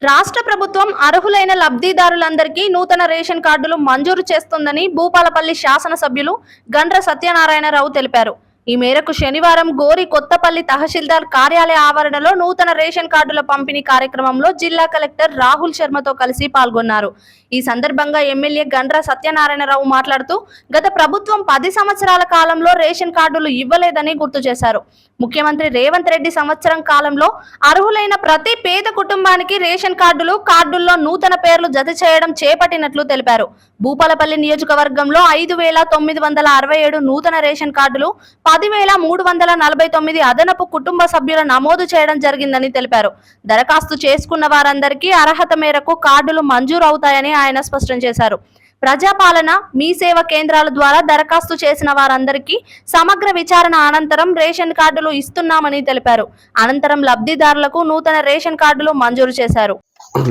రాష్ట్ర ప్రభుత్వం అర్హులైన లబ్ధిదారులందరికీ నూతన రేషన్ కార్డులు మంజూరు చేస్తుందని భూపాలపల్లి శాసనసభ్యులు గండ్ర సత్యనారాయణరావు తెలిపారు. ఈ మేరకు శనివారం గోరి కొత్తపల్లి తహసీల్దార్ కార్యాలయ ఆవరణలో నూతన రేషన్ కార్డుల పంపిణీ కార్యక్రమంలో జిల్లా కలెక్టర్ రాహుల్ శర్మతో కలిసి పాల్గొన్నారు. ఈ సందర్భంగా ఎమ్మెల్యే గండ్ర సత్యనారాయణరావు మాట్లాడుతూ గత ప్రభుత్వం 10 సంవత్సరాల కాలంలో రేషన్ కార్డులు ఇవ్వలేదని గుర్తు చేశారు. ముఖ్యమంత్రి రేవంత్ రెడ్డి సంవత్సరం కాలంలో అర్హులైన ప్రతి పేద కుటుంబానికి రేషన్ కార్డుల్లో నూతన పేర్లు జత చేయడం చేపట్టినట్లు తెలిపారు. భూపాలపల్లి నియోజకవర్గంలో 5,967 నూతన రేషన్ కార్డులు, 10,349 అదనపు కుటుంబ సభ్యుల నమోదు చేయడం జరిగిందని తెలిపారు. దరఖాస్తు చేసుకున్న వారందరికీ అర్హత మేరకు కార్డులు మంజూరు అవుతాయని ఆయన స్పష్టం చేశారు. ప్రజాపాలన మీ సేవ కేంద్రాల ద్వారా దరఖాస్తు చేసిన వారందరికీ సమగ్ర విచారణ అనంతరం రేషన్ కార్డులు ఇస్తున్నామని తెలిపారు. అనంతరం లబ్ధిదారులకు నూతన రేషన్ కార్డులు మంజూరు చేశారు.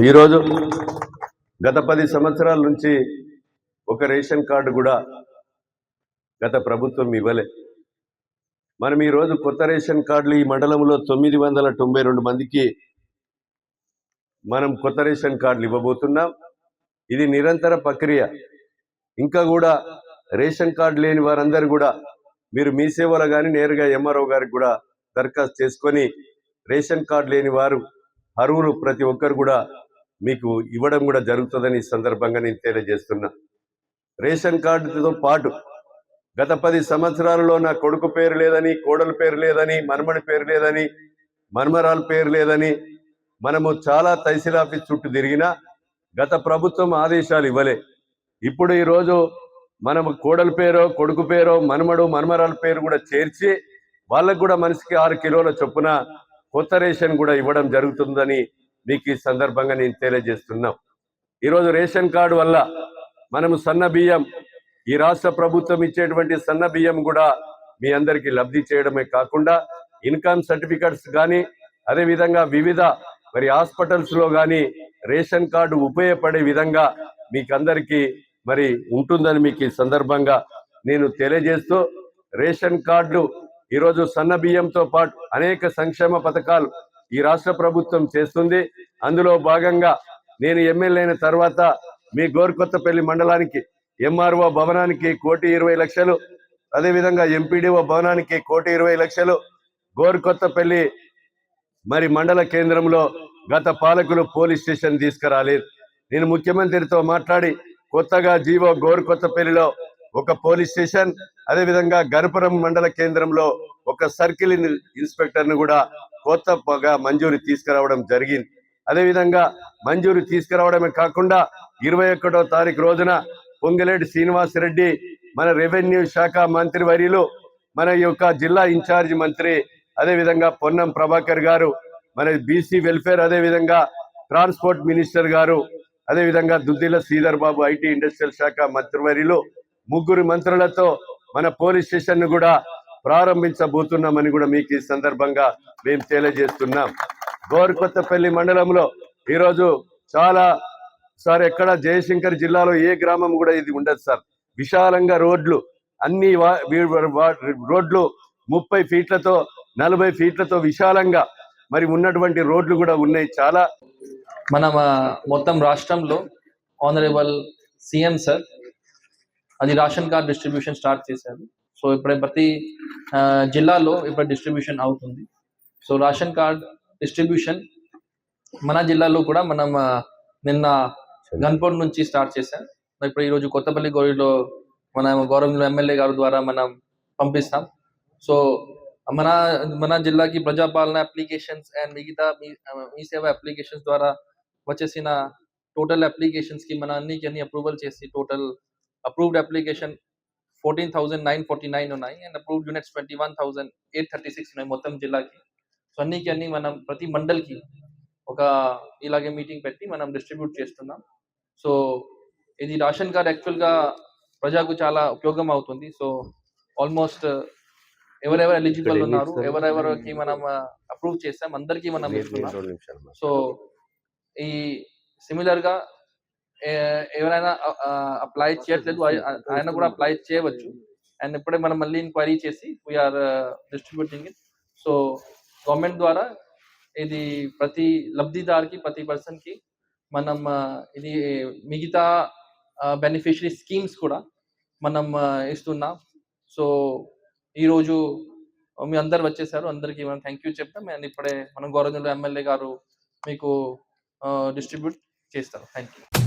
ఈరోజు గత 10 సంవత్సరాల నుంచి ఒక రేషన్ కార్డు కూడా గత ప్రభుత్వం ఇవ్వలే. మనం ఈరోజు కొత్త రేషన్ కార్డులు ఈ మండలంలో 992 మందికి మనం కొత్త రేషన్ కార్డులు ఇవ్వబోతున్నాం. ఇది నిరంతర ప్రక్రియ. ఇంకా కూడా రేషన్ కార్డు లేని వారందరూ కూడా మీరు మీ సేవలో కానీ నేరుగా ఎంఆర్ఓ గారికి కూడా దరఖాస్తు చేసుకొని రేషన్ కార్డు లేని వారు అర్హులు ప్రతి ఒక్కరు కూడా మీకు ఇవ్వడం కూడా జరుగుతుందని ఈ సందర్భంగా నేను తెలియజేస్తున్నా. రేషన్ కార్డుతో పాటు గత 10 సంవత్సరాలలో నా కొడుకు పేరు లేదని, కోడల పేరు లేదని, మనమడి పేరు లేదని, మనమరాల పేరు లేదని మనము చాలా తహసీల్ ఆఫీస్ చుట్టూ తిరిగినా గత ప్రభుత్వం ఆదేశాలు ఇవ్వలే. ఇప్పుడు ఈరోజు మనము కోడల పేరో, కొడుకు పేరో, మనమడు, మనమరాల పేరు కూడా చేర్చి వాళ్ళకు కూడా మనిషికి 6 కిలోల చొప్పున కొత్త రేషన్ కూడా ఇవ్వడం జరుగుతుందని మీకు ఈ సందర్భంగా నేను తెలియజేస్తున్నాం. ఈరోజు రేషన్ కార్డు వల్ల మనము సన్న బియ్యం, ఈ రాష్ట్ర ప్రభుత్వం ఇచ్చేటువంటి సన్న బియ్యం కూడా మీ అందరికీ లబ్ధి చేయడమే కాకుండా ఇన్కమ్ సర్టిఫికెట్స్ కానీ అదేవిధంగా వివిధ హాస్పిటల్స్లో కానీ రేషన్ కార్డు ఉపయోగపడే విధంగా మీకు అందరికీ ఉంటుందని మీకు ఈ సందర్భంగా నేను తెలియజేస్తూ, రేషన్ కార్డులు ఈరోజు సన్న బియ్యంతో పాటు అనేక సంక్షేమ పథకాలు ఈ రాష్ట్ర ప్రభుత్వం చేస్తుంది. అందులో భాగంగా నేను ఎమ్మెల్యే అయిన తర్వాత మీ గోరుకొత్తపల్లి మండలానికి ఎంఆర్ఓ భవనానికి 1,20,00,000, అదేవిధంగా ఎంపీడీఓ భవనానికి 1,20,00,000, గోరుకొత్తపల్లి మండల కేంద్రంలో గత పాలకులు పోలీస్ స్టేషన్ తీసుకురాలేదు. నేను ముఖ్యమంత్రితో మాట్లాడి కొత్తగా జీవో గోరుకొత్తపల్లిలో ఒక పోలీస్ స్టేషన్, అదేవిధంగా గణపురం మండల కేంద్రంలో ఒక సర్కిల్ ఇన్స్పెక్టర్ను కూడా కొత్తగా మంజూరు తీసుకురావడం జరిగింది. అదేవిధంగా మంజూరు తీసుకురావడమే కాకుండా 21వ తారీఖు రోజున పొంగిలేటి శ్రీనివాసరెడ్డి మన రెవెన్యూ శాఖ మంత్రి వర్యులు, మన యొక్క జిల్లా ఇన్ఛార్జి మంత్రి, అదేవిధంగా పొన్నం ప్రభాకర్ గారు, మన బీసీ వెల్ఫేర్, అదేవిధంగా ట్రాన్స్పోర్ట్ మినిస్టర్ గారు, అదేవిధంగా దుద్దిల శ్రీధర్ బాబు ఐటీ ఇండస్ట్రియల్ శాఖ మంత్రివర్యులు, 3 మంత్రులతో మన పోలీస్ స్టేషన్ ను కూడా ప్రారంభించబోతున్నామని కూడా మీకు ఈ సందర్భంగా మేము తెలియజేస్తున్నాం. గోరుకొత్తపల్లి మండలంలో ఈరోజు చాలా సార్ ఎక్కడ జయశంకర్ జిల్లాలో ఏ గ్రామం కూడా ఇది ఉండదు సార్. విశాలంగా రోడ్లు, అన్ని రోడ్లు 30 ఫీట్లతో 40 ఫీట్లతో విశాలంగా ఉన్నటువంటి రోడ్లు కూడా ఉన్నాయి. చాలా మన మొత్తం రాష్ట్రంలో ఆనరబుల్ సీఎం సార్ అది రేషన్ కార్డ్ డిస్ట్రిబ్యూషన్ స్టార్ట్ చేశారు. సో ఇప్పుడు ప్రతి జిల్లాలో ఇప్పుడు డిస్ట్రిబ్యూషన్ అవుతుంది. సో రేషన్ కార్డ్ డిస్ట్రిబ్యూషన్ మన జిల్లాలో కూడా మనం నిన్న గన్పూర్ నుంచి స్టార్ట్ చేశాం. ఇప్పుడు ఈరోజు కొత్తపల్లి గోరిలో మన గౌరవ ఎమ్మెల్యే గారి ద్వారా మనం పంపిస్తాం. సో మన జిల్లాకి ప్రజాపాలన అప్లికేషన్స్ అండ్ మిగతా మీ సేవ అప్లికేషన్స్ ద్వారా వచ్చేసిన టోటల్ అప్లికేషన్స్ కి మన అన్ని అప్రూవల్ చేసి టోటల్ అప్రూవ్డ్ అప్లికేషన్ 14,949 ఉన్నాయి అండ్ అప్రూవ్డ్ యూనిట్స్ 21,836 ఉన్నాయి మొత్తం జిల్లాకి. సో అన్ని మనం ప్రతి మండల్కి ఒక ఇలాగే మీటింగ్ పెట్టి మనం డిస్ట్రిబ్యూట్ చేస్తున్నాం. సో ఇది రేషన్ కార్డ్ యాక్చువల్ గా ప్రజలకు చాలా ఉపయోగం అవుతుంది. సో ఆల్మోస్ట్ ఎవరెవరు ఎలిజిబుల్ ఉన్నారు, ఎవరెవరికి మనం అప్రూవ్ చేస్తాం అందరికీ మనం ఇస్తున్నాం. సో ఈ సిమిలర్ గా ఎవరైనా అప్లై చేయట్లేదు ఆయన కూడా అప్లై చేయవచ్చు. అండ్ ఇప్పుడే మనం మళ్ళీ ఇంక్వైరీ చేసి we are distributing it. So government ద్వారా ఇది ప్రతి లబ్ధిదారుకి ప్రతి పర్సన్కి మనం ఇది మిగతా బెనిఫిషరీ స్కీమ్స్ కూడా మనం ఇస్తున్నాం. సో ఈరోజు మీ అందరు వచ్చేసారు, అందరికీ మనం థ్యాంక్ యూ చెప్తాం. అండ్ ఇప్పుడే మనం గౌరవ ఎమ్మెల్యే గారు మీకు డిస్ట్రిబ్యూట్ చేస్తారు. Thank you.